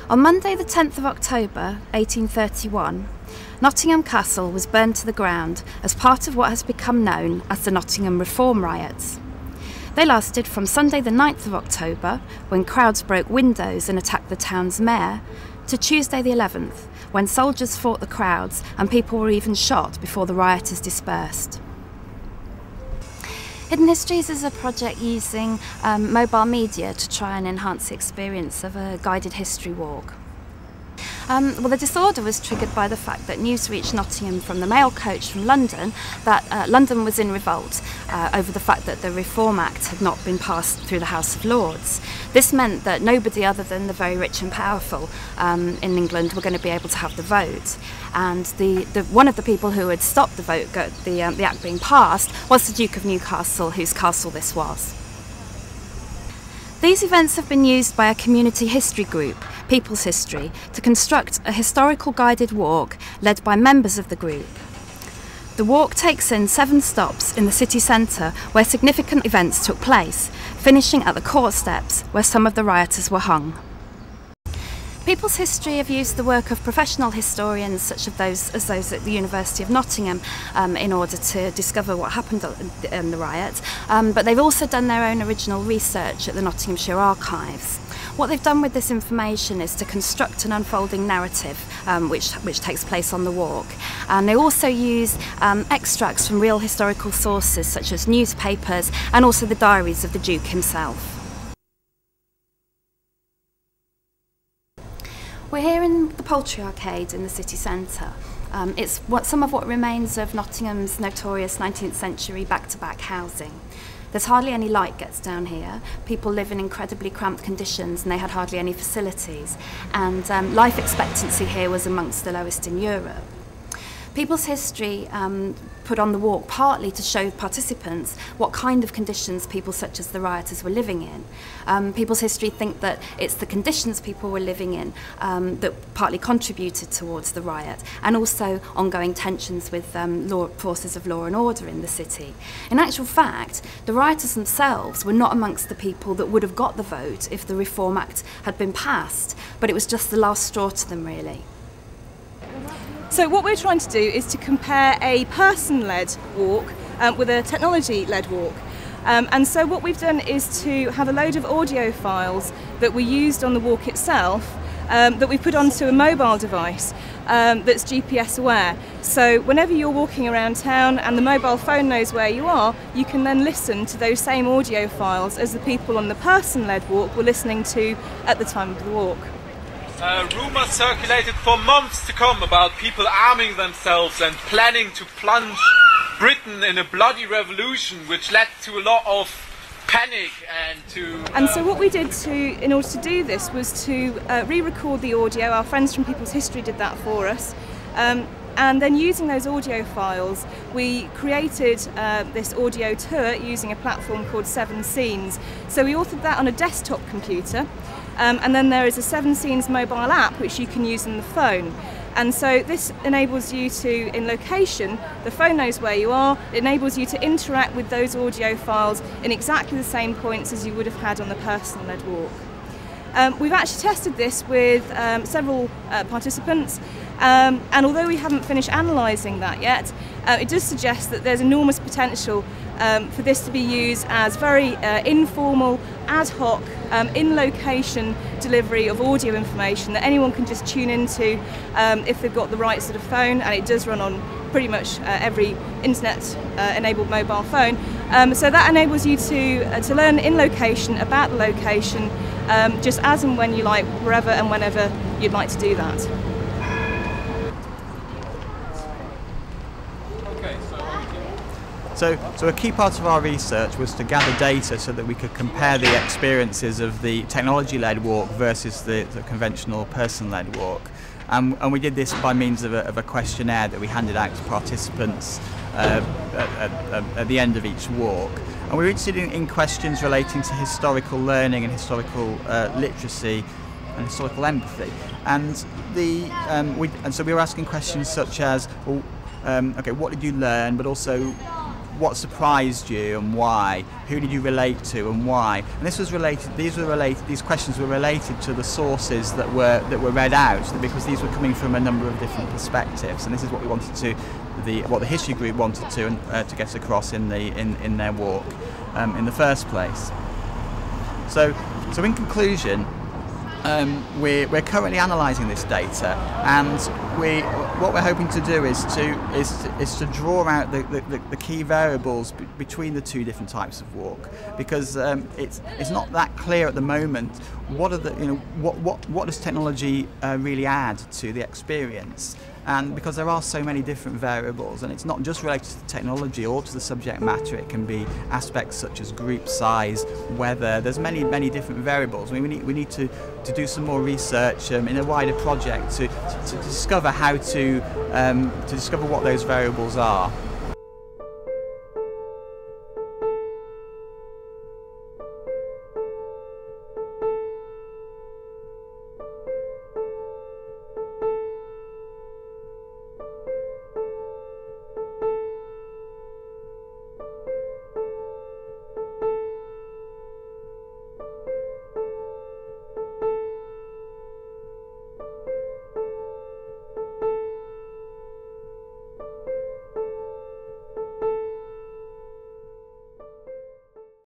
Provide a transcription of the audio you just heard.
On Monday the 10th of October 1831, Nottingham Castle was burned to the ground as part of what has become known as the Nottingham Reform Riots. They lasted from Sunday the 9th of October, when crowds broke windows and attacked the town's mayor, to Tuesday the 11th, when soldiers fought the crowds and people were even shot before the rioters dispersed. Hidden Histories is a project using mobile media to try and enhance the experience of a guided history walk. Well, the disorder was triggered by the fact that news reached Nottingham from the mail coach from London that London was in revolt over the fact that the Reform Act had not been passed through the House of Lords. This meant that nobody other than the very rich and powerful in England were going to be able to have the vote. And one of the people who had stopped the vote, the Act being passed, was the Duke of Newcastle, whose castle this was. These events have been used by a community history group, People's History, to construct a historical guided walk led by members of the group. The walk takes in 7 stops in the city centre where significant events took place, finishing at the court steps where some of the rioters were hung. People's History have used the work of professional historians such as those at the University of Nottingham in order to discover what happened in the riot, but they've also done their own original research at the Nottinghamshire Archives. What they've done with this information is to construct an unfolding narrative which takes place on the walk, and they also use extracts from real historical sources such as newspapers and also the diaries of the Duke himself. We're here in the Poultry Arcade in the city centre. It's some of what remains of Nottingham's notorious 19th century back-to-back housing. There's hardly any light gets down here. People live in incredibly cramped conditions and they had hardly any facilities. And life expectancy here was amongst the lowest in Europe. People's History put on the walk partly to show participants what kind of conditions people such as the rioters were living in. People's History think that it's the conditions people were living in that partly contributed towards the riot, and also ongoing tensions with forces of law and order in the city. In actual fact, the rioters themselves were not amongst the people that would have got the vote if the Reform Act had been passed, but it was just the last straw to them, really. So what we're trying to do is to compare a person-led walk with a technology-led walk. And so what we've done is to have a load of audio files that were used on the walk itself that we put onto a mobile device that's GPS aware. So whenever you're walking around town and the mobile phone knows where you are, you can then listen to those same audio files as the people on the person-led walk were listening to at the time of the walk. Rumours circulated for months to come about people arming themselves and planning to plunge Britain in a bloody revolution, which led to a lot of panic and so what we did in order to do this was to re-record the audio. Our friends from People's History did that for us. And then using those audio files, we created this audio tour using a platform called 7 Scenes. So we authored that on a desktop computer. And then there is a 7 Scenes mobile app which you can use on the phone. And so this enables you to, in location, the phone knows where you are, it enables you to interact with those audio files in exactly the same points as you would have had on the person-led walk. We've actually tested this with several participants, and although we haven't finished analysing that yet, it does suggest that there's enormous potential for this to be used as very informal, ad hoc, in-location delivery of audio information that anyone can just tune into if they've got the right sort of phone, and it does run on pretty much every internet-enabled mobile phone. So that enables you to learn in location about the location, just as and when you like, wherever and whenever you'd like to do that. So a key part of our research was to gather data so that we could compare the experiences of the technology-led walk versus the conventional person-led walk. And we did this by means of a questionnaire that we handed out to participants at the end of each walk. And we were interested in questions relating to historical learning and historical literacy and historical empathy. And so we were asking questions such as, well, okay, what did you learn, but also what surprised you and why? Who did you relate to and why? And this was related. These questions were related to the sources that were read out, because these were coming from a number of different perspectives. And this is what we wanted to, what the history group wanted to get across in their walk in the first place. So in conclusion, we're currently analysing this data, and what we're hoping to do is to draw out the key variables between the two different types of walk, because it's not that clear at the moment what does technology really add to the experience. And because there are so many different variables, and it's not just related to the technology or to the subject matter, it can be aspects such as group size, weather. There's many different variables. We need to do some more research in a wider project to discover how to discover what those variables are.